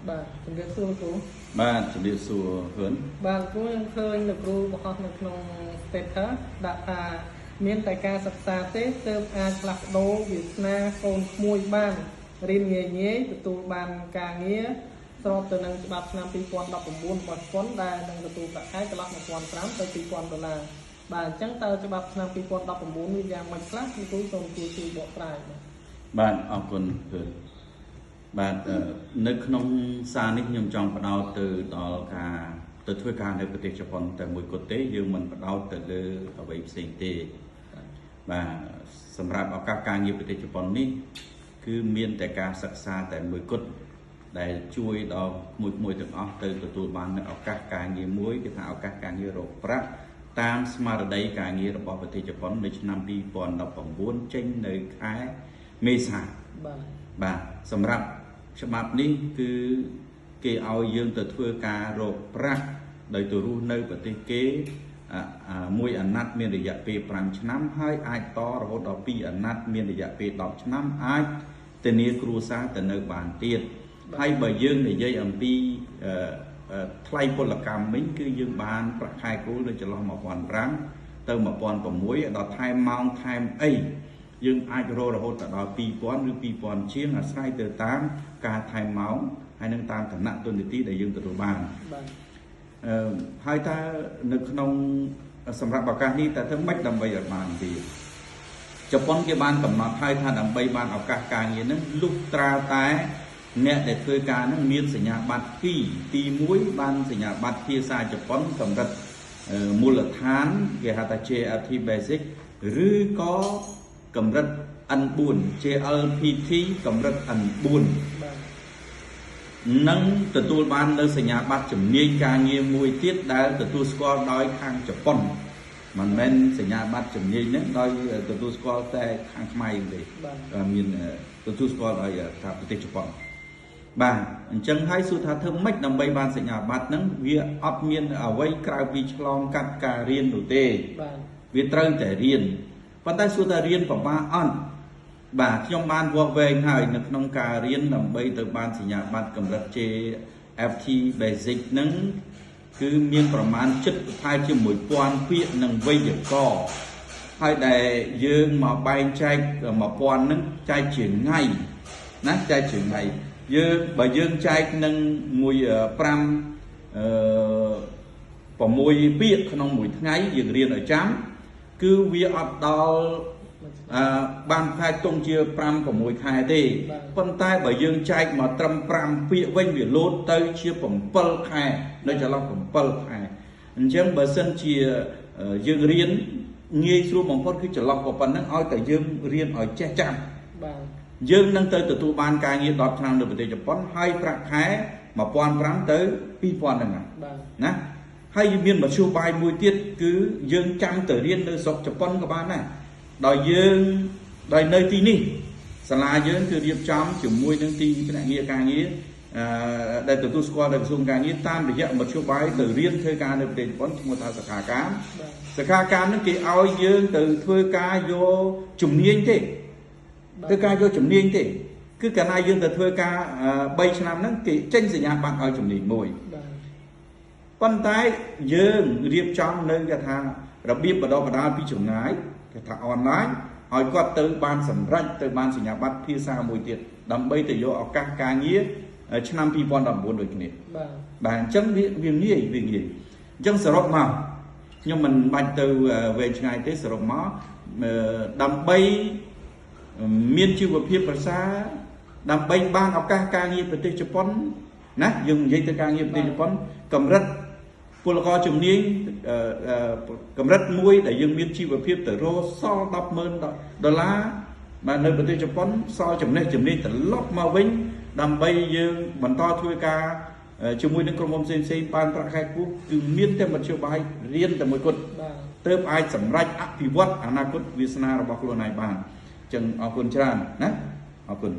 បាទជំរាបសួរគ្រូបាទជំរាបសួរហ៊ឿនបាទគ្រូខ្ញុំឃើញលោកគ្រូបង្ហោះនៅក្នុង status ដាក់ថាមានតែការសិក្សាទេទើបអាចផ្លាស់ប្ដូរវាសនាកូនក្មួយបានរៀនងាយទទួលបានការងារស្របទៅនឹងច្បាប់ឆ្នាំ2019របស់ស្ពនដែលនឹងទទួលប្រាក់ខែចន្លោះ$1,500ទៅ$2,000បាទអញ្ចឹងតើច្បាប់ឆ្នាំ2019នេះយ៉ាងម៉េចខ្លះគឺគ្រូសូមជួយបកស្រាយបាទអរគុណហ៊ឿនបាទនៅក្នុងសារនេះខ្ញុំចង់បដោតទៅដល់ការទៅធ្វើការនៅប្រទេសជប៉ុនតែមួយគត់ទេយើងមិនបដោតទៅលើអ្វីផ្សេងទេបាទសម្រាប់ឱកាសការងារប្រទេសជប៉ុននេះគឺមានតែការសិក្សាតែមួយគត់ដែលជួយដល់មួយទាំងអស់ទៅទទួលបាននៅឱកាសការងារមួយគេថាឱកាសការងាររកប្រាក់តាមស្មារតីការងាររបស់ប្រទេសជប៉ុននៅឆ្នាំ2019ចេញនៅខែមេសាបាទសម្រាប់ច្បាប់នេះគឺគេឲ្យយើងទៅធ្វើការរកប្រាក់ដោយទៅរស់នៅប្រទេសគេមួយអាណត្តិមានរយៈពេល5ឆ្នាំហើយអាចតរហូតដល់2អាណត្តិមានរយៈពេល10ឆ្នាំអាចធានាគ្រួសារទៅនៅបានទៀតហើយបើយើងនិយាយអំពីថ្លៃពលកម្មវិញគឺយើងបានប្រាក់ខែគោលនៅចន្លោះ$1,500ទៅ$1,600ដល់ថែមម៉ោងថែមអីយើងអាចរហូតដល់$2,000ឬ$2,000ជាងអាស្រ័យទៅតាមការថែមម៉ោងហើយនឹងតាមឋានៈទុននីតិដែលយើងទទួលបានហើយតើនៅក្នុងសម្រាប់ឱកាសនេះតើធ្វើម៉េចដើម្បីឲ្យបានទៀតជប៉ុនគេបានកំណត់ហើយថាដើម្បីបានឱកាសការងារនឹងលុះត្រាតែអ្នកដែលធ្វើការនឹងមានសញ្ញាបត្រ2ទី1បានសញ្ញាបត្រភាសាជប៉ុនកម្រិតមូលដ្ឋានគេហៅថា JLT Basic ឬក៏កម្រិត N4 JLPT កម្រិត N4 នឹងទទួលបាននៅសញ្ញាបត្រជំនាញការងារមួយទៀតដែលទទួលស្គាល់ដោយខាងជប៉ុនមិនមែនសញ្ញាបត្រជំនាញហ្នឹងដោយទទួលស្គាល់តែខាងខ្មែរទេមានទទួលស្គាល់ដោយថាប្រទេសជប៉ុនបាទអញ្ចឹងហើយសួរថាធ្វើម៉េចដើម្បីបានសញ្ញាបត្រហ្នឹងវាអត់មានអ្វីក្រៅពីឆ្លងកាត់ការរៀននោះទេវាត្រូវតែរៀនប៉ុន្តែសួរថារៀនប្រមាណអត់បាទខ្ញុំបានវាស់វែងហើយនៅក្នុងការរៀនដើម្បីទៅបានសញ្ញាបត្រកម្រិត JFT Basic ហ្នឹងគឺមានប្រមាណចិត្តប្រហែលជា1000ពាក្យនិងវេយ្យាករណ៍ហើយដែលយើងមកបែងចែក1000ហ្នឹងចែកជាថ្ងៃណាចែកជាថ្ងៃយើងបើយើងចែកនឹង6ពាក្យក្នុងមួយថ្ងៃយើងរៀនឲ្យចាំគឺវាអត់ដល់បានខែទុំជា5-6ខែទេប៉ុន្តែបើយើងចែកមកត្រឹម5ពាក្យវិញវាលោតទៅជា7ខែនៅចន្លោះ7ខែអញ្ចឹងបើសិនជាយើងរៀនងាយស្រួលបំផុតគឺចន្លោះប៉ុណ្ណឹងឲ្យតែយើងរៀនឲ្យចេះចាំយើងនឹងទៅទទួលបានការងារ10ឆ្នាំនៅប្រទេសជប៉ុនហើយប្រាក់ខែ$1,500ទៅ$2,000ហ្នឹងណាហើយមានមធ្យោបាយមួយទៀតគឺយើងចាំទៅរៀននៅស្រុកជប៉ុនក៏បានដែរដោយយើងដោយនៅទីនេះសាលាយើងគឺរៀបចំជាមួយនឹងទីភ្នាក់ងារការងារដែលទទួលស្គាល់ដោយក្រសួងការងារតាមរយៈមធ្យោបាយទៅរៀនធ្វើការនៅប្រទេសជប៉ុនឈ្មោះថាសិក្ខាកាមហ្នឹងគេឲ្យយើងទៅធ្វើការយកជំនាញទេធ្វើការយកជំនាញទេគឺកាលណាយើងទៅធ្វើការ3ឆ្នាំហ្នឹងគេចេញសញ្ញាបត្រឲ្យជំនាញមួយប៉ុន្តែយើងរៀបចំនៅគេថារបៀបបណ្ដុះបណ្ដាលពីចម្ងាយគេថាអនឡាញឲ្យគាត់ទៅបានសម្រេចទៅបានសញ្ញាបត្រភាសាមួយទៀតដើម្បីទៅយកឱកាសការងារឆ្នាំ2019ដូចគ្នាបាទអញ្ចឹងវាងាយអញ្ចឹងសរុបមកខ្ញុំមិនបាច់ទៅវែងឆ្ងាយទេសរុបមកដើម្បីមានជីវភាពប្រសើរដើម្បីបានឱកាសការងារប្រទេសជប៉ុនណាយើងនិយាយទៅការងារប្រទេសជប៉ុនកម្រិតពលករជំនាញកម្រិតមួយដែលយើងមានជីវភាពទៅរកសល់$10,000បាទនៅប្រទេសជប៉ុនសល់ចំណេះជំនាញត្រឡប់មកវិញដើម្បីយើងបន្តធ្វើការជាមួយនឹងក្រុមហ៊ុនផ្សេងបានប្រាក់ខែខ្ពស់គឺមានតែមធ្យោបាយរៀនតែមួយគត់ទើបអាចសម្រេចអភិវឌ្ឍអនាគតវាសនារបស់ខ្លួនឯងបានអញ្ចឹងអរគុណច្រើនណាអរគុណ